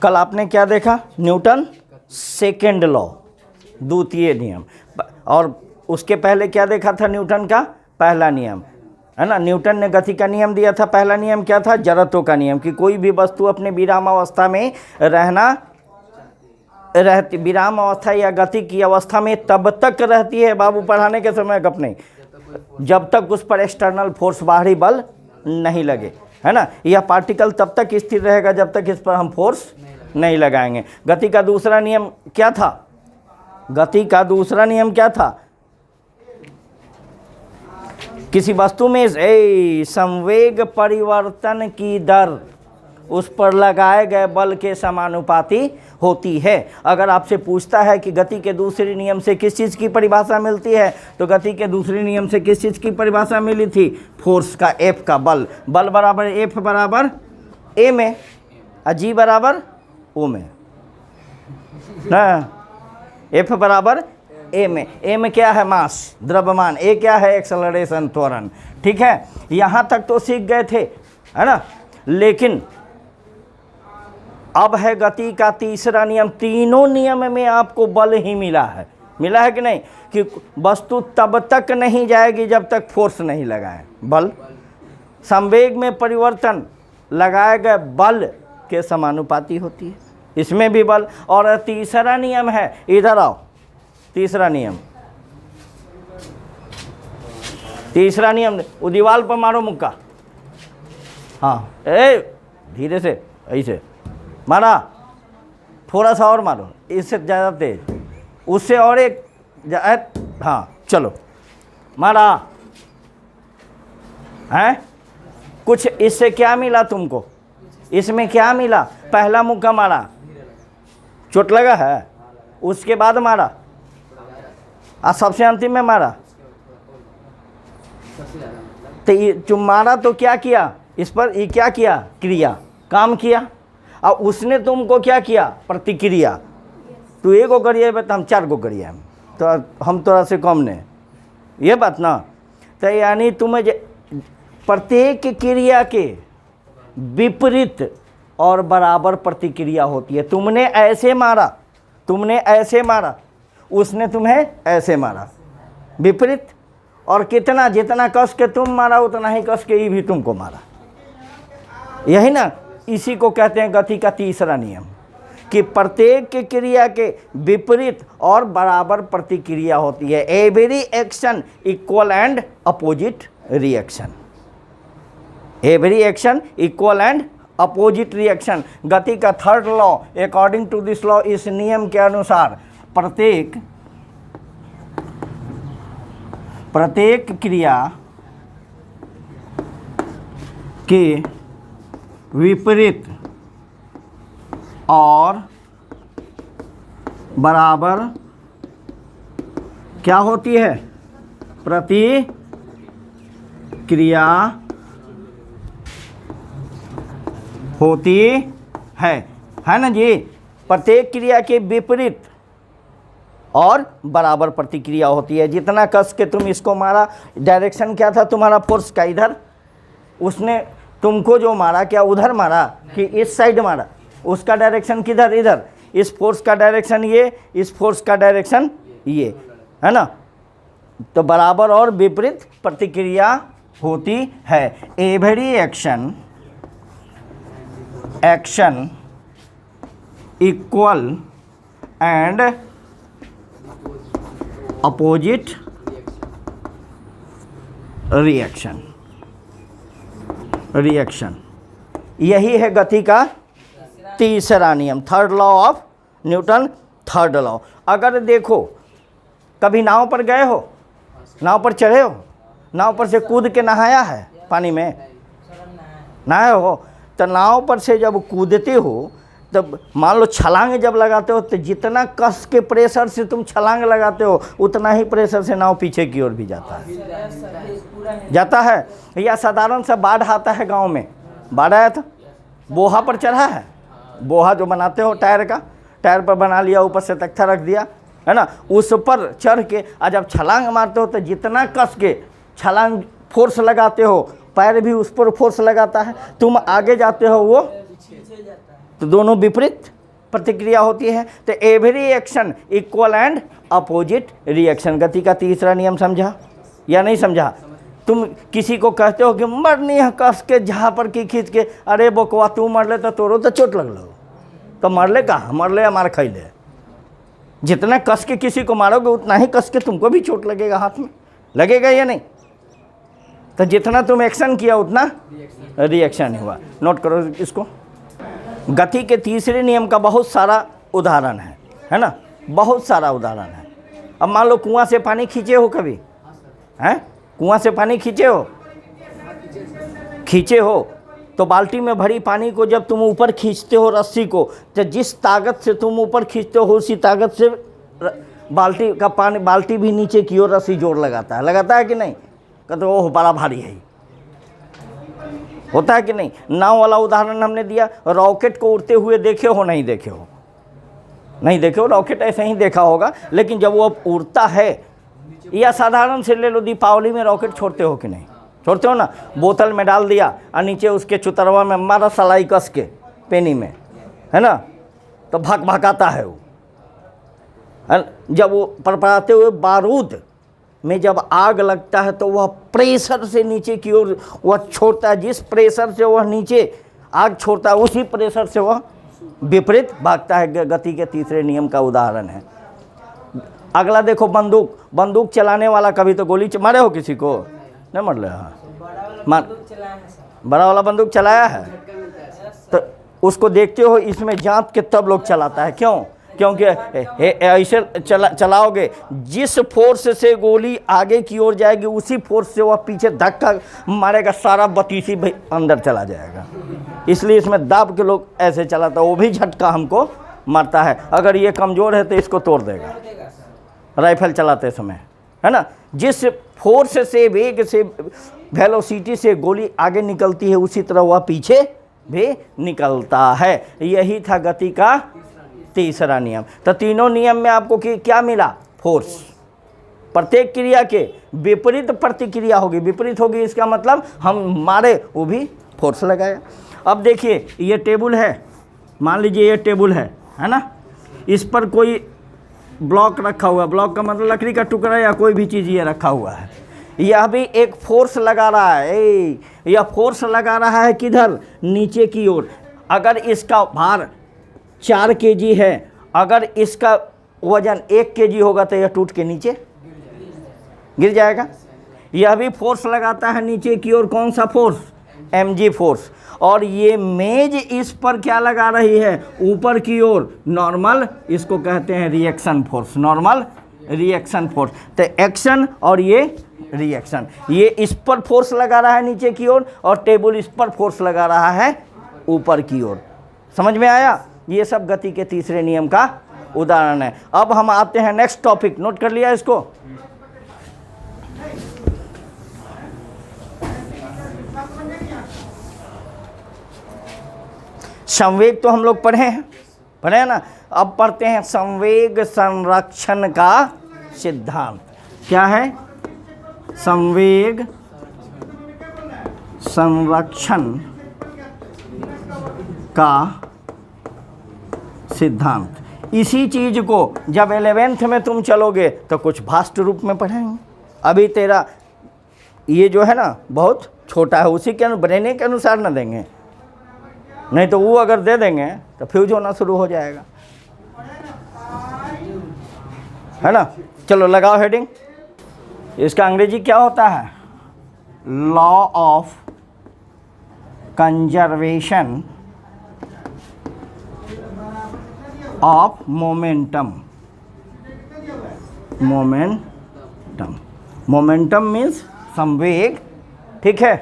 कल आपने क्या देखा? न्यूटन सेकेंड लॉ, द्वितीय नियम। और उसके पहले क्या देखा था? न्यूटन का पहला नियम, है ना। न्यूटन ने गति का नियम दिया था। पहला नियम क्या था? जड़त्व का नियम, कि कोई भी वस्तु अपने विरामावस्था में विराम अवस्था या गति की अवस्था में तब तक रहती है, बाबू पढ़ाने के समय गप नहीं, जब तक उस पर एक्सटर्नल फोर्स, बाहरी बल नहीं लगे, है ना। यह पार्टिकल तब तक स्थिर रहेगा जब तक इस पर हम फोर्स नहीं लगाएंगे। गति का दूसरा नियम क्या था? गति का दूसरा नियम क्या था? किसी वस्तु में संवेग परिवर्तन की दर उस पर लगाए गए बल के समानुपाती होती है। अगर आपसे पूछता है कि गति के दूसरे नियम से किस चीज़ की परिभाषा मिलती है, तो गति के दूसरे नियम से किस चीज़ की परिभाषा मिली थी? फोर्स का, एफ का, बल बराबर एफ बराबर ए में, जी बराबर ओ में ना। एफ बराबर ए में क्या है? मास, द्रव्यमान। ए क्या है? एक्सेलरेशन, त्वरण। ठीक है, यहाँ तक तो सीख गए थे, है ना। लेकिन अब है गति का तीसरा नियम। तीनों नियम में आपको बल ही मिला है कि नहीं? कि वस्तु तब तक नहीं जाएगी जब तक फोर्स नहीं लगाए, बल। संवेग में परिवर्तन लगाए गए बल के समानुपाती होती है, इसमें भी बल। और तीसरा नियम है, इधर आओ, तीसरा नियम वो दीवार पर मारो मुक्का। हाँ, धीरे से, ऐसे मारा, थोड़ा सा और मारो, इससे ज़्यादा तेज, उससे और एक, हाँ चलो, मारा है। कुछ इससे क्या मिला तुमको? इसमें क्या मिला? पहला मुक्का मारा, चोट लगा है, उसके बाद मारा, सबसे अंतिम में मारा, तो ये जो मारा तो क्या किया? इस पर ये क्या किया? क्रिया, काम किया। और उसने तुमको क्या किया? प्रतिक्रिया। तू एक को करिए तो हम 4 को करिए, तो हम थोड़ा से कम ने, ये बात ना। तो यानी तुम्हें प्रत्येक क्रिया के विपरीत और बराबर प्रतिक्रिया होती है। तुमने ऐसे मारा, उसने तुम्हें ऐसे मारा, विपरीत। और कितना, जितना कस के तुम मारा उतना ही कस के ये भी तुमको मारा। यही ना, इसी को कहते हैं गति का तीसरा नियम, कि प्रत्येक क्रिया के विपरीत और बराबर प्रतिक्रिया होती है। Every action equal and opposite reaction, every action equal and opposite reaction. गति का third law, according to this law, इस नियम के अनुसार प्रत्येक क्रिया के विपरीत और बराबर क्या होती है? प्रतिक्रिया होती है ना जी। प्रत्येक क्रिया के विपरीत और बराबर प्रतिक्रिया होती है। जितना कस के तुम इसको मारा, डायरेक्शन क्या था तुम्हारा फोर्स का? इधर। उसने तुमको जो मारा, क्या उधर मारा कि इस साइड मारा? उसका डायरेक्शन किधर? इधर। इस फोर्स का डायरेक्शन ये, इस फोर्स का डायरेक्शन ये, है ना। तो बराबर और विपरीत प्रतिक्रिया होती है। Every action equal and opposite reaction, यही है गति का तीसरा नियम, third law of Newton, third law. अगर देखो, कभी नाव पर गए हो, नाव पर चढ़े हो, नाव पर से कूद के नहाया है? पानी में नहाए हो? तो नाव पर से जब कूदते हो, तब मान लो छलांग जब लगाते हो, तो जितना कस के प्रेशर से तुम छलांग लगाते हो, उतना ही प्रेशर से नाव पीछे की ओर भी जाता है। या साधारण सा बाढ़ आता है गांव में, बाढ़ आया था, बोहा पर चढ़ा है, बोहा जो बनाते हो टायर का, टायर पर बना लिया, ऊपर से तख्ता रख दिया, है ना, उस पर चढ़ के और जब छलांग मारते हो तो जितना कस के छलांग फोर्स लगाते हो, पैर भी उस पर फोर्स लगाता है। तुम आगे जाते हो, वो तो दोनों विपरीत प्रतिक्रिया होती है। तो every action equal and opposite reaction. गति का तीसरा नियम समझा या नहीं समझा? तुम किसी को कहते हो कि मरनी है कस के जहाँ पर की खींच के, अरे बकवा तू मर ले तो तोरो तो चोट लग लो, तो मर ले कहाँ, मर ले या मार खाई ले। जितना कस के किसी को मारोगे उतना ही कस के तुमको भी चोट लगेगा, हाथ में लगेगा या नहीं? तो जितना तुम एक्शन किया उतना रिएक्शन हुआ। नोट करो इसको। गति के तीसरे नियम का बहुत सारा उदाहरण है ना, बहुत सारा उदाहरण है। अब मान लो कुआं से पानी खींचे हो कभी, हैं? कुआं से पानी खींचे हो तो बाल्टी में भरी पानी को जब तुम ऊपर खींचते हो रस्सी को, तो जिस ताकत से तुम ऊपर खींचते हो उसी ताकत से बाल्टी का पानी, बाल्टी भी नीचे की ओर रस्सी जोर लगाता है कि नहीं? कहते ओह बड़ा भारी है, होता है कि नहीं? नाव वाला उदाहरण हमने दिया। रॉकेट को उड़ते हुए देखे हो नहीं देखे हो? नहीं देखे हो, रॉकेट ऐसे ही देखा होगा, लेकिन जब वो उड़ता है, या साधारण से ले लो, दीपावली में रॉकेट छोड़ते हो कि नहीं? छोड़ते हो ना। बोतल में डाल दिया और नीचे उसके चुतरवा में मारा सलाई कस के पेनी में, है ना, तो भक भकाता है वो। जब वो परपराते हुए बारूद में जब आग लगता है तो वह प्रेशर से नीचे की ओर वह छोड़ता है। जिस प्रेशर से वह नीचे आग छोड़ता है उसी प्रेशर से वह विपरीत भागता है। गति के तीसरे नियम का उदाहरण है। अगला देखो, बंदूक चलाने वाला कभी तो गोली मारे हो किसी को? नहीं मर ले। हाँ, बड़ा वाला बंदूक चलाया है तो उसको देखते हो, इसमें जांच के तब लोग चलाता है। क्यों? क्योंकि ऐसे चलाओगे, जिस फोर्स से गोली आगे की ओर जाएगी उसी फोर्स से वह पीछे धक्का मारेगा, सारा बतीसी भाई अंदर चला जाएगा। इसलिए इसमें दाब के लोग ऐसे चलाता है, वो भी झटका हमको मारता है। अगर ये कमज़ोर है तो इसको तोड़ देगा राइफल चलाते समय, है ना। जिस फोर्स से, वेग से, वेलोसिटी से गोली आगे निकलती है उसी तरह वह पीछे भी निकलता है। यही था गति का तीसरा नियम। तो तीनों नियम में आपको क्या मिला? फोर्स। प्रत्येक क्रिया के विपरीत प्रतिक्रिया होगी। विपरीत होगी इसका मतलब हम मारे वो भी फोर्स लगाया। अब देखिए ये टेबल है, मान लीजिए ये टेबल है ना, इस पर कोई ब्लॉक रखा हुआ है। ब्लॉक का मतलब लकड़ी का टुकड़ा या कोई भी चीज़ ये रखा हुआ है। यह भी एक फोर्स लगा रहा है। यह फोर्स लगा रहा है किधर? नीचे की ओर। अगर इसका भार 4 kg है, अगर इसका वजन 1 kg होगा तो यह टूट के नीचे गिर जाएगा। यह भी फोर्स लगाता है नीचे की ओर। कौन सा फोर्स? mg force. और ये मेज इस पर क्या लगा रही है? ऊपर की ओर नॉर्मल, इसको कहते हैं reaction force. Normal reaction force. तो एक्शन और ये रिएक्शन, ये इस पर फोर्स लगा रहा है नीचे की ओर और टेबल इस पर फोर्स लगा रहा है ऊपर की ओर। समझ में आया? ये सब गति के तीसरे नियम का उदाहरण है। अब हम आते हैं नेक्स्ट टॉपिक। नोट कर लिया इसको? संवेग तो हम लोग पढ़े हैं ना। अब पढ़ते हैं संवेग संरक्षण का सिद्धांत। क्या है? संवेग संरक्षण का सिद्धांत। इसी चीज को जब 11th में तुम चलोगे तो कुछ भास्ट रूप में पढ़ेंगे। अभी तेरा ये जो है ना बहुत छोटा है, उसी के बनने के अनुसार ना देंगे, नहीं तो वो अगर दे देंगे तो फ्यूज होना शुरू हो जाएगा, है ना। चलो लगाओ हेडिंग। इसका अंग्रेजी क्या होता है? Law of conservation of momentum. Momentum means संवेग, ठीक है।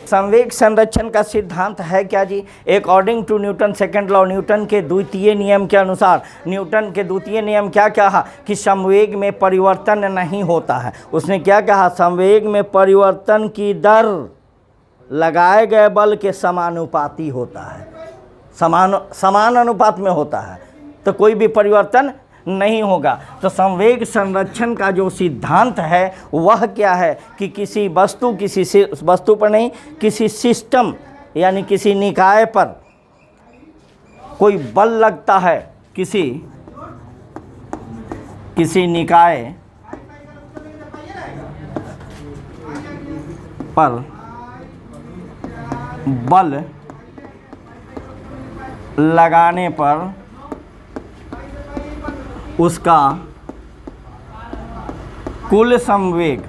संवेग संरक्षण का सिद्धांत है क्या जी? According to Newton second law, Newton के द्वितीय नियम के अनुसार, न्यूटन के द्वितीय नियम क्या कहा? कि संवेग में परिवर्तन नहीं होता है। उसने क्या कहा? संवेग में परिवर्तन की दर लगाए गए बल के समानुपाती होता है। समान अनुपात में होता है, तो कोई भी परिवर्तन नहीं होगा। तो संवेग संरक्षण का जो सिद्धांत है वह क्या है? कि किसी वस्तु पर नहीं, किसी सिस्टम यानी किसी निकाय पर कोई बल लगता है किसी निकाय पर, बल लगाने पर उसका कुल संवेग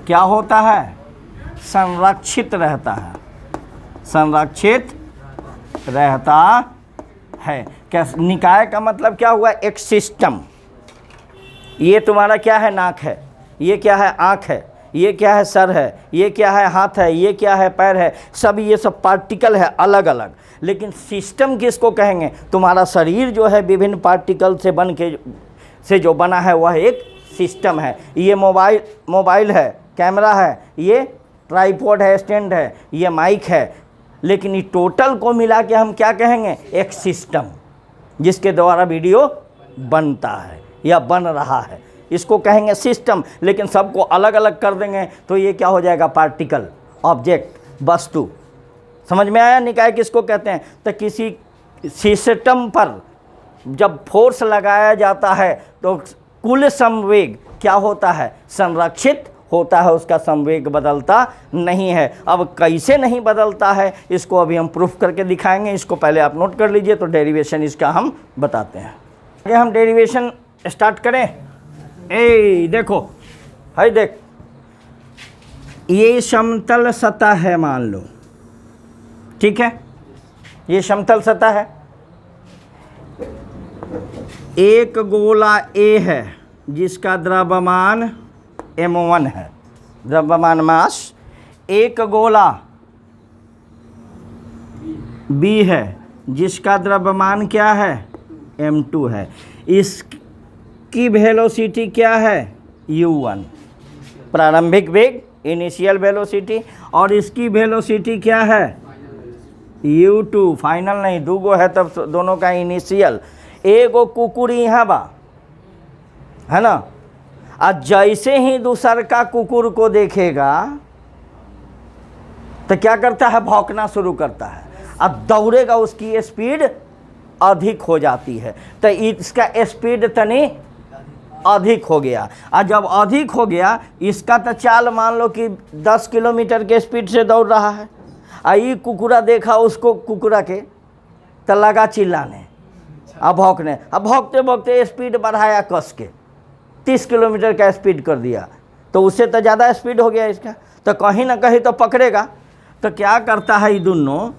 क्या होता है? संरक्षित रहता है, संरक्षित रहता है। क्या निकाय का मतलब क्या हुआ? एक सिस्टम। ये तुम्हारा क्या है? नाक है, ये क्या है? आँख है, ये क्या है? सर है, ये क्या है? हाथ है, ये क्या है? पैर है। सब ये सब पार्टिकल है अलग अलग, लेकिन सिस्टम किसको कहेंगे? तुम्हारा शरीर जो है विभिन्न पार्टिकल से जो बना है वह एक सिस्टम है। ये मोबाइल है, कैमरा है, ये ट्राइपॉड है, स्टैंड है, ये माइक है, लेकिन ये टोटल को मिला के हम क्या कहेंगे? एक सिस्टम, जिसके द्वारा वीडियो बनता है या बन रहा है, इसको कहेंगे सिस्टम। लेकिन सबको अलग अलग कर देंगे तो ये क्या हो जाएगा? पार्टिकल, ऑब्जेक्ट, वस्तु। समझ में आया निकाय किसको कहते हैं? तो किसी सिस्टम पर जब फोर्स लगाया जाता है तो कुल संवेग क्या होता है? संरक्षित होता है, उसका संवेग बदलता नहीं है। अब कैसे नहीं बदलता है इसको अभी हम प्रूफ करके दिखाएंगे। इसको पहले आप नोट कर लीजिए, तो डेरिवेशन इसका हम बताते हैं। आगे हम डेरिवेशन स्टार्ट करें। देखो, हाय देख, ये समतल सतह है मान लो, ठीक है? ये समतल सतह है। एक गोला A है जिसका द्रव्यमान m1 है, द्रव्यमान मास। एक गोला B है जिसका द्रव्यमान क्या है? m2 है। इसकी वेलोसिटी क्या है? u1, प्रारंभिक वेग, इनिशियल वेलोसिटी। और इसकी वेलोसिटी क्या है? u2, फाइनल नहीं, दूगो है तब दोनों का इनिशियल। एगो कुकुर यहाँ बा, है ना? आज जैसे ही दूसर का कुकुर को देखेगा तो क्या करता है? भौंकना शुरू करता है। अब दौड़ेगा, उसकी स्पीड अधिक हो जाती है, तो इसका स्पीड तनी अधिक हो गया। और जब अधिक हो गया, इसका तो चाल मान लो कि 10 किलोमीटर के स्पीड से दौड़ रहा है। आई कुकुरा देखा उसको, कुकुरा के तो लगा चिल्लाने, अब भौंकने। अब भौंकते भौंकते स्पीड बढ़ाया, कस के 30 किलोमीटर का स्पीड कर दिया, तो उससे तो ज़्यादा स्पीड हो गया इसका, तो कहीं ना कहीं तो पकड़ेगा। तो क्या करता है ये दोनों?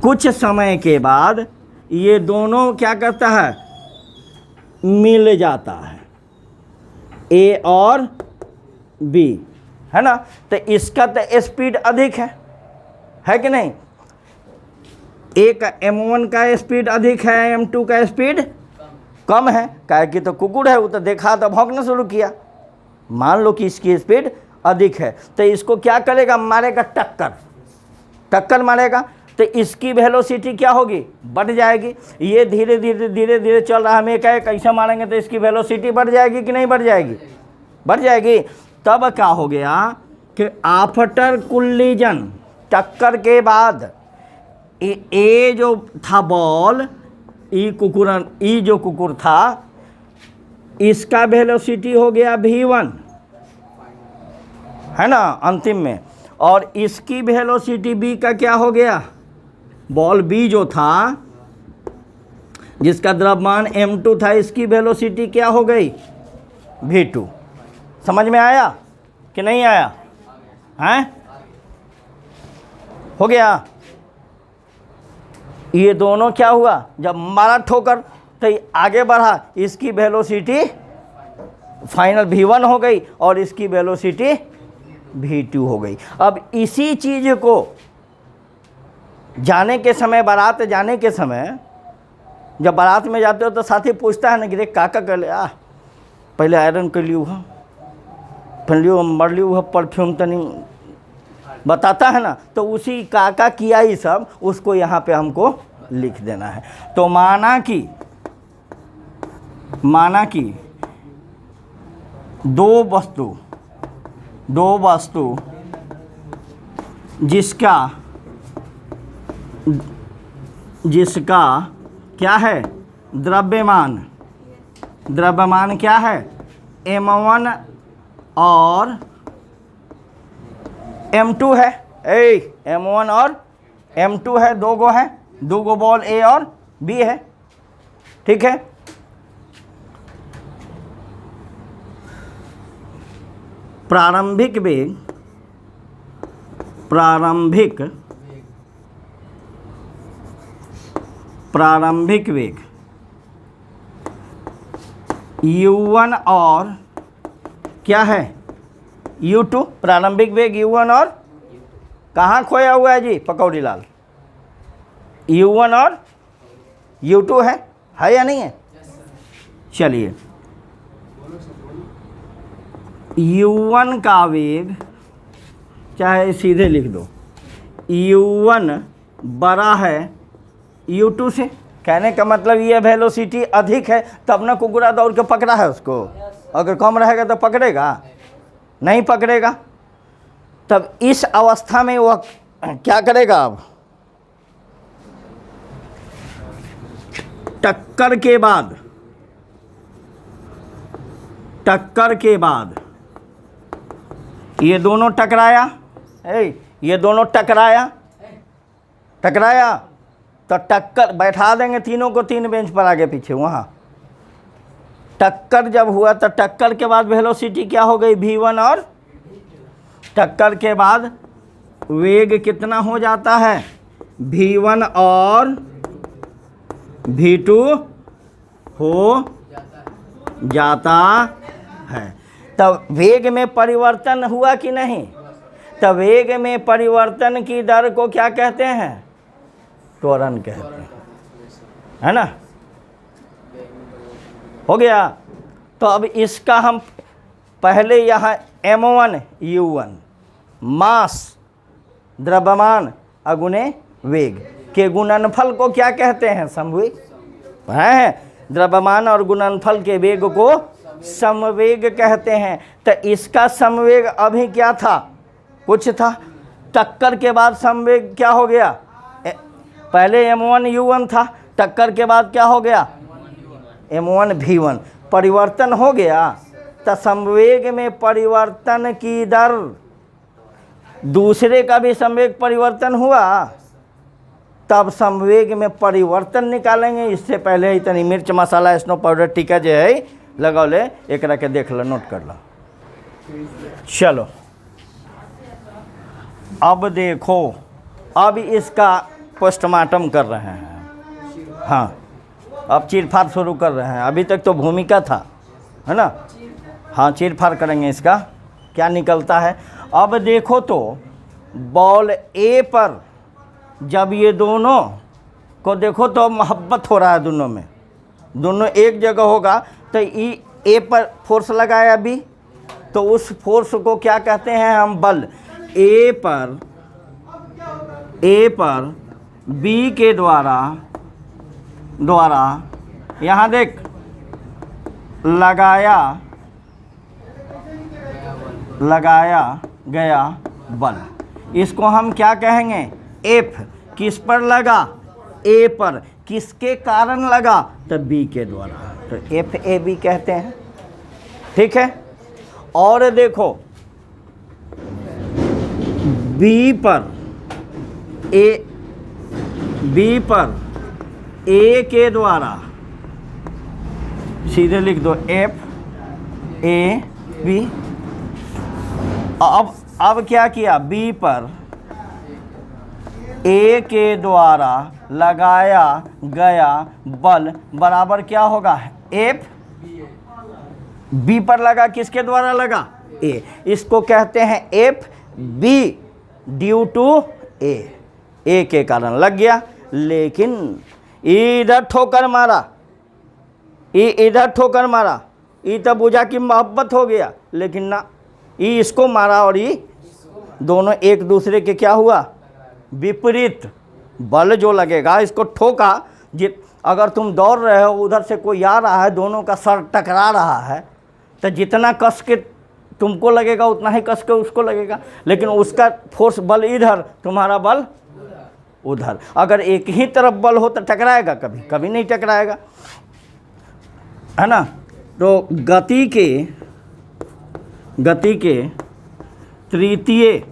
कुछ समय के बाद ये दोनों क्या करता है? मिल जाता है, A और B, है ना? तो इसका तो स्पीड अधिक है कि नहीं? A का m1 का स्पीड अधिक है, m2 का स्पीड कम है। काहे कि तो कुकुर है, वो तो देखा तो भौंकना शुरू किया। मान लो कि इसकी स्पीड अधिक है, तो इसको क्या करेगा? मारेगा टक्कर मारेगा, तो इसकी वेलोसिटी क्या होगी? बढ़ जाएगी। ये धीरे धीरे चल रहा है, हम एक कैसे मारेंगे तो इसकी वेलोसिटी बढ़ जाएगी कि नहीं बढ़ जाएगी? बढ़ जाएगी। तब क्या हो गया कि आफ्टर कोलिजन, टक्कर के बाद ए जो था बॉल, ई जो कुकुर था, इसका वेलोसिटी हो गया v1, है ना, अंतिम में। और इसकी वेलोसिटी b का क्या हो गया? बॉल B जो था, जिसका द्रव्यमान m2 था, इसकी वेलोसिटी क्या हो गई? v2। समझ में आया कि नहीं आया? हैं? हो गया। ये दोनों क्या हुआ? जब मारा ठोकर तो आगे बढ़ा, इसकी वेलोसिटी फाइनल v1 हो गई और इसकी वेलोसिटी v2 हो गई। अब इसी चीज़ को जाने के समय, बारात जाने के समय, जब बारात में जाते हो तो साथी पूछता है ना कि देख काका कर ले, पहले आयरन कर लियो, फिर लियो मर लियो, परफ्यूम तो नहीं बताता है ना। तो उसी काका किया ही सब, उसको यहाँ पे हमको लिख देना है। तो माना कि दो वस्तु जिसका जिसका क्या है, द्रव्यमान, द्रव्यमान क्या है, m1 और m2 है। m1 और m2 है, दो गो है, दो गो बॉल A और B है, ठीक है। प्रारंभिक वेग, प्रारंभिक वेग u1 और क्या है, u2। प्रारंभिक वेग u1 और कहाँ खोया हुआ है जी पकौड़ी लाल, u1 और u2 है या नहीं है? चलिए, u1 का वेग, चाहे सीधे लिख दो, u1 बड़ा है u2 से। कहने का मतलब ये वेलोसिटी अधिक है तब ना कुकुरा दौड़ के पकड़ा है उसको, अगर कम रहेगा तो पकड़ेगा नहीं, पकड़ेगा। तब इस अवस्था में वह क्या करेगा, अब टक्कर के बाद ये दोनों टकराया, ये दोनों टकराया तो टक्कर बैठा देंगे तीनों को, तीन बेंच पर आगे पीछे। वहाँ टक्कर जब हुआ तो टक्कर के बाद वेलोसिटी क्या हो गई, v1, और टक्कर के बाद वेग कितना हो जाता है, v1 और v2 हो जाता है। तब वेग में परिवर्तन हुआ कि नहीं? तब वेग में परिवर्तन की दर को क्या कहते हैं, त्वरण कहते हैं, है ना। हो गया। तो अब इसका हम पहले यहाँ m1 u1 मास द्रव्यमान अगुणे वेग के गुणनफल को क्या कहते हैं, समवेग है। द्रव्यमान और गुणनफल के वेग को समवेग कहते हैं। तो इसका समवेग अभी क्या था, कुछ था, टक्कर के बाद समवेग क्या हो गया, पहले m1 u1 था, टक्कर के बाद क्या हो गया, m1 v1, परिवर्तन हो गया। तो समवेग में परिवर्तन की दर, दूसरे का भी समवेग परिवर्तन हुआ तब समवेग में परिवर्तन निकालेंगे। इससे पहले इतनी मिर्च मसाला स्नो पाउडर टीका जो है लगौले, एक के देख लो, नोट कर लो। चलो अब देखो, अब इसका पोस्टमार्टम कर रहे हैं। हाँ, अब चीरफाड़ शुरू कर रहे हैं। अभी तक तो भूमिका था, है ना। हाँ, चीरफाड़ करेंगे इसका क्या निकलता है। अब देखो तो बॉल ए पर जब ये दोनों को देखो तो मोहब्बत हो रहा है दोनों में, दोनों एक जगह होगा तो ए पर फोर्स लगाया बी, तो उस फोर्स को क्या कहते हैं हम, बल। ए पर बी के द्वारा यहाँ देख लगाया गया बल, इसको हम क्या कहेंगे, एफ। किस पर लगा, ए पर। किसके कारण लगा, तो बी के द्वारा, तो एफ ए बी कहते हैं, ठीक है। और देखो बी पर ए के द्वारा, सीधे लिख दो एफ ए बी। अब क्या किया, बी पर ए के द्वारा लगाया गया बल बराबर क्या होगा, एफ बी पर लगा, किसके द्वारा लगा, ए। इसको कहते हैं एफ बी ड्यू टू ए के कारण लग गया। लेकिन इधर ठोकर मारा, इधर ठोकर मारा, ये तो बुझा कि मोहब्बत हो गया, लेकिन ना, ये इसको मारा और ये दोनों एक दूसरे के क्या हुआ, विपरीत। बल जो लगेगा, इसको ठोका, अगर तुम दौड़ रहे हो, उधर से कोई आ रहा है, दोनों का सर टकरा रहा है, तो जितना कस के तुमको लगेगा उतना ही कस के उसको लगेगा। लेकिन उसका फोर्स बल इधर, तुम्हारा बल उधर। अगर एक ही तरफ बल हो तो टकराएगा? कभी कभी नहीं टकराएगा, है ना। तो गति के तृतीय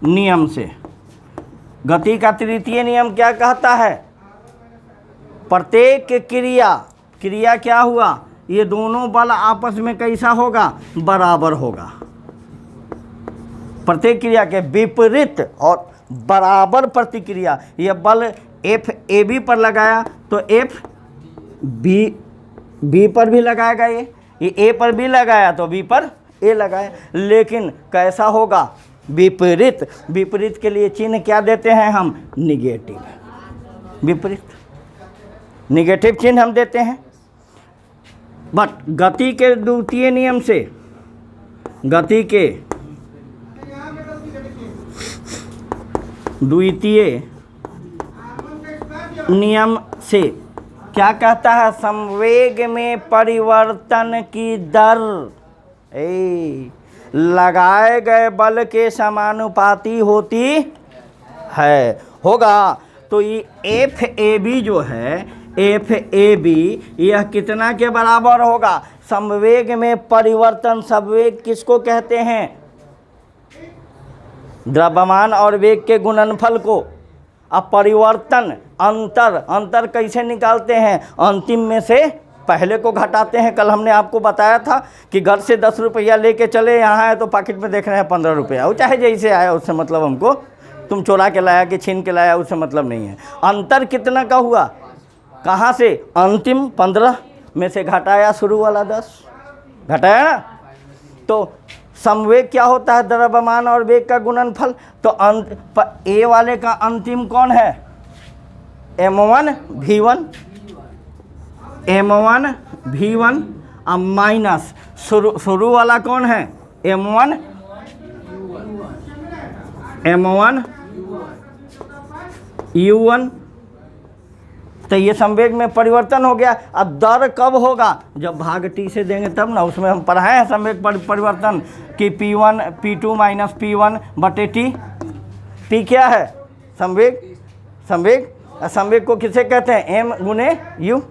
नियम से, गति का तृतीय नियम क्या कहता है? प्रत्येक क्रिया क्या हुआ? ये दोनों बल आपस में कैसा होगा? बराबर होगा। प्रत्येक क्रिया के विपरीत और बराबर प्रतिक्रिया। ये बल एफ ए बी पर लगाया तो एफ बी पर भी लगाएगा, ये ए पर भी लगाया तो बी पर ए लगाया, लेकिन कैसा होगा? विपरीत। विपरीत के लिए चिन्ह क्या देते हैं हम? निगेटिव। विपरीत निगेटिव चिन्ह हम देते हैं। बट गति के द्वितीय नियम से, गति के द्वितीय नियम से क्या कहता है? संवेग में परिवर्तन की दर लगाए गए बल के समानुपाती होती है। होगा तो ये एफ ए बी जो है, एफ ए बी, यह कितना के बराबर होगा? संवेग में परिवर्तन। संवेग किसको कहते हैं? द्रव्यमान और वेग के गुणनफल को। अब परिवर्तन, अंतर कैसे निकालते हैं? अंतिम में से पहले को घटाते हैं। कल हमने आपको बताया था कि घर से 10 रुपया लेके चले, यहाँ है तो पॉकेट में देख रहे हैं 15 रुपया। वो चाहे जैसे आया उससे मतलब हमको, तुम चोरा के लाया कि छीन के लाया उससे मतलब नहीं है। अंतर कितना का हुआ? कहाँ से? अंतिम 15 में से घटाया शुरू वाला 10, घटाया ना। तो समवेग क्या होता है? द्रव्यमान और वेग का गुणनफल। तो ए वाले का अंतिम कौन है? m1 v1, m1 v1 अब माइनस शुरू वाला कौन है? m1 u1। तो ये संवेग में परिवर्तन हो गया। अब दर कब होगा? जब भाग टी से देंगे तब ना। उसमें हम पढ़ाए हैं संवेग परिवर्तन कि P1 P2 माइनस P1 बटे टी। टी क्या है? संवेग को किसे कहते हैं? m गुने u।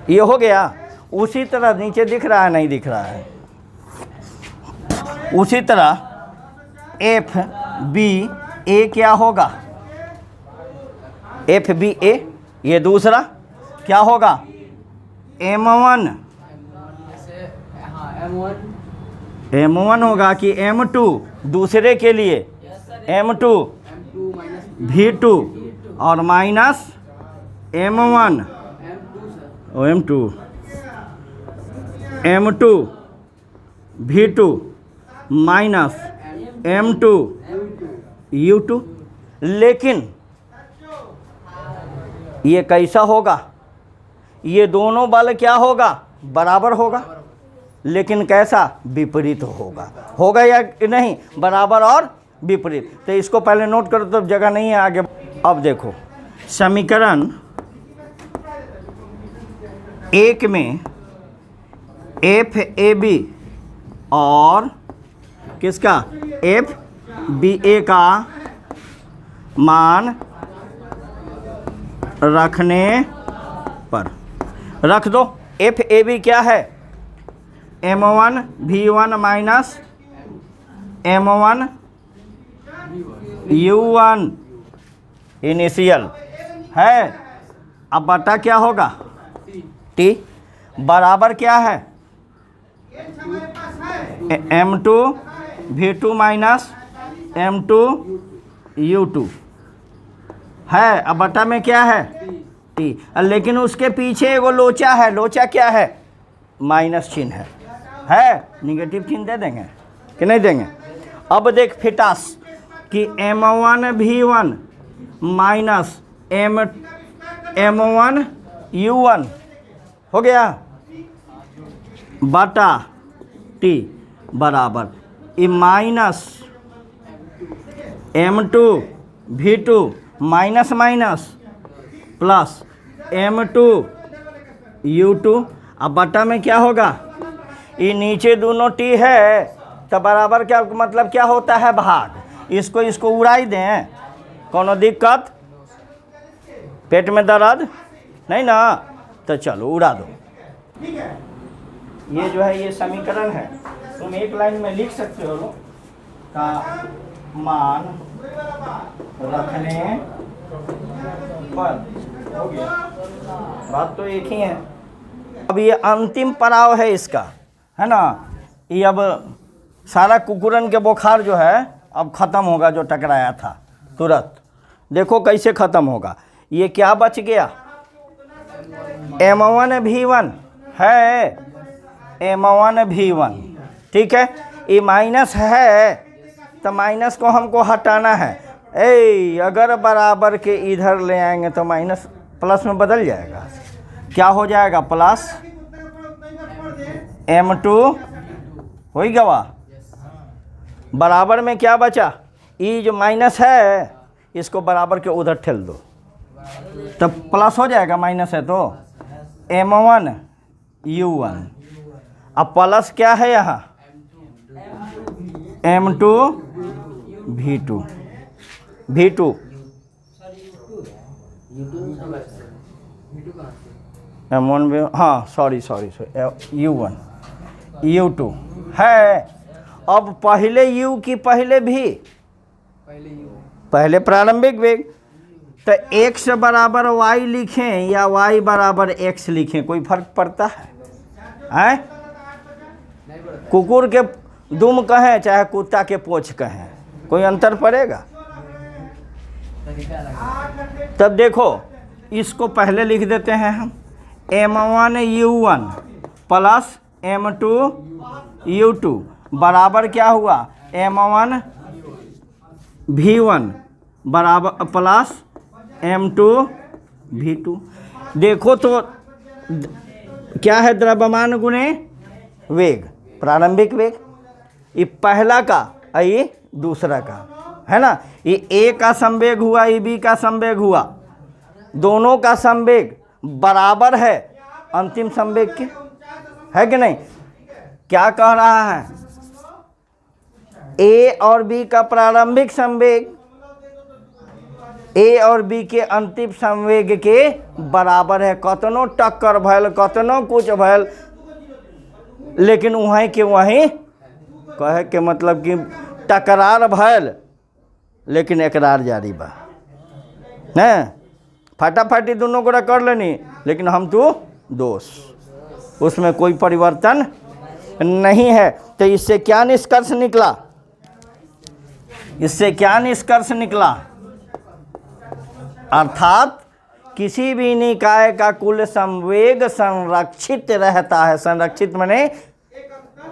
ये हो गया। उसी तरह नीचे दिख रहा है? नहीं दिख रहा है। उसी तरह एफ बी ए क्या होगा? एफ बी ए, ये दूसरा क्या होगा? m1 होगा कि m2? दूसरे के लिए m2 v2 और minus m1 m2 v2 minus m2 u2। लेकिन ये कैसा होगा? ये दोनों बल क्या होगा? बराबर होगा, लेकिन कैसा? विपरीत होगा या नहीं? बराबर और विपरीत। तो इसको पहले नोट करो, तो जगह नहीं है आगे। अब देखो समीकरण 1 में एफ ए बी और किसका? एफ बी ए का मान रखने पर रख दो। एफ ए बी क्या है? m1 v1 minus m1 u1 initial है। अब बटा क्या होगा? टी बराबर क्या है? m2 v2 minus m2 u2 है। अब बटा में क्या है? टी। लेकिन उसके पीछे वो लोचा है। लोचा क्या है? माइनस चिन्ह है। निगेटिव चिन्ह दे देंगे कि नहीं देंगे? अब देख फिटास कि m1 v1 minus m1 u1 हो गया बटा टी बराबर ये minus m2 v2 minus minus plus m2 u2। अब बटा में क्या होगा? ये नीचे दोनों टी है तो बराबर क्या मतलब क्या होता है? भाग। इसको उड़ाई दें कोनो दिक्कत? पेट में दर्द नहीं ना? तो चलो उड़ा दो। ये जो है ये समीकरण है, तुम एक लाइन में लिख सकते हो का मान रखने पर। हो गया, बात तो एक ही है। अब ये अंतिम पड़ाव है इसका, है ना? ये अब सारा कुकुरन के बुखार जो है अब ख़त्म होगा, जो टकराया था तुरंत। देखो कैसे ख़त्म होगा। ये क्या बच गया? M1V1 है, M1V1, ठीक है। ये माइनस है तो माइनस को हमको हटाना है। अगर बराबर के इधर ले आएंगे तो माइनस प्लस में बदल जाएगा। क्या हो जाएगा? प्लस M2 हो ही गवा। बराबर में क्या बचा? ये जो माइनस है इसको बराबर के उधर ठेल दो तो प्लस हो जाएगा। माइनस है तो M1U1। अब प्लस क्या है यहाँ? M2V2। V2 M1 हाँ सॉरी U1 U2 है। अब पहले U की पहले भी पहले प्रारंभिक वेग, तो x बराबर y लिखें या y बराबर x लिखें, कोई फर्क पड़ता है? हैं? कुकुर के दुम कहें चाहे कुत्ता के पोछ कहें, कोई अंतर पड़ेगा? तब देखो इसको पहले लिख देते हैं हम, M1U1 प्लस M2U2 बराबर क्या हुआ? M1V1 बराबर प्लस M2V2। देखो तो क्या है? द्रव्यमान गुणे वेग, प्रारंभिक वेग। ये पहला का ये दूसरा का, है ना? ये A का संवेग हुआ, ये B का संवेग हुआ, दोनों का संवेग बराबर है अंतिम संवेग के, है कि नहीं? क्या कह रहा है? A और B का प्रारंभिक संवेग A और B के अंतिम संवेग के बराबर है। कतनो टक्कर भयल, कतनो कुछ भयल, लेकिन वहीं के वहीं कहे के मतलब कि टकरार भयल लेकिन एकरार जारी बा, हैं? फटाफटी दोनों को कर लेनी, लेकिन हम तो दोष, उसमें कोई परिवर्तन नहीं है। तो इससे क्या निष्कर्ष निकला? इससे क्या निष्कर्ष निकला? अर्थात किसी भी निकाय का कुल संवेग संरक्षित रहता है। संरक्षित माने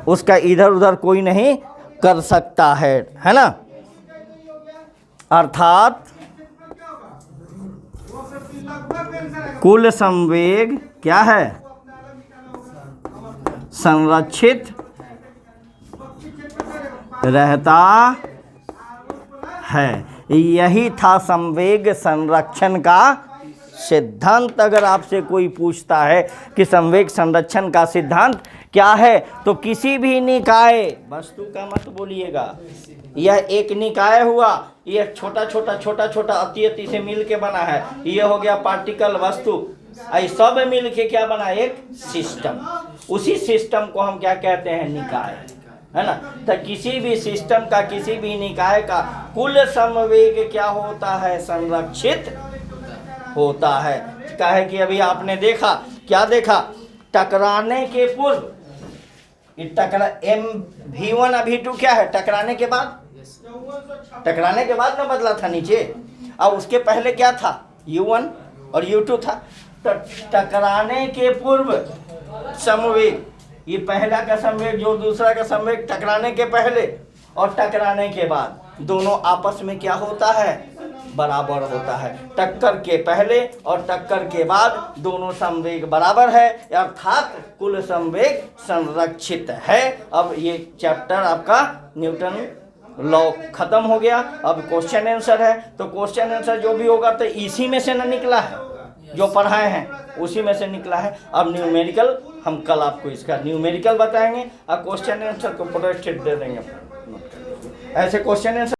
उसका इधर उधर कोई नहीं कर सकता है ना? अर्थात कुल संवेग क्या है? संरक्षित रहता है। यही था संवेग संरक्षण का सिद्धांत। अगर आपसे कोई पूछता है कि संवेग संरक्षण का सिद्धांत क्या है, तो किसी भी निकाय, वस्तु का मत बोलिएगा, यह एक निकाय हुआ, यह छोटा छोटा अति अति से मिल के बना है, यह हो गया पार्टिकल वस्तु, ये सब मिल के क्या बना? एक सिस्टम। उसी सिस्टम को हम क्या कहते हैं? निकाय, है ना? तो किसी भी सिस्टम का, किसी भी निकाय का कुल संवेग क्या होता है? संरक्षित होता है। क्या है कि अभी आपने देखा, क्या देखा? टकराने के पूर्व V1 और V2 क्या है? टकराने के बाद, टकराने के बाद ना बदला था नीचे, और उसके पहले क्या था? U1 और U2 था। तो टकराने के पूर्व संवेग, ये पहला का संवेग जो दूसरा का संवेग टकराने के पहले और टकराने के बाद दोनों आपस में क्या होता है? बराबर होता है। टक्कर के पहले और टक्कर के बाद दोनों संवेग बराबर है, अर्थात कुल संवेग संरक्षित है। अब ये चैप्टर आपका न्यूटन लॉ खत्म हो गया। अब क्वेश्चन आंसर है, तो क्वेश्चन आंसर जो भी होगा तो इसी में से ना निकला है, जो पढ़ाए हैं उसी में से निकला है। अब न्यूमेरिकल हम कल आपको इसका न्यूमेरिकल बताएंगे और क्वेश्चन आंसर को प्रोडक्ट दे देंगे। ऐसे क्वेश्चन आंसर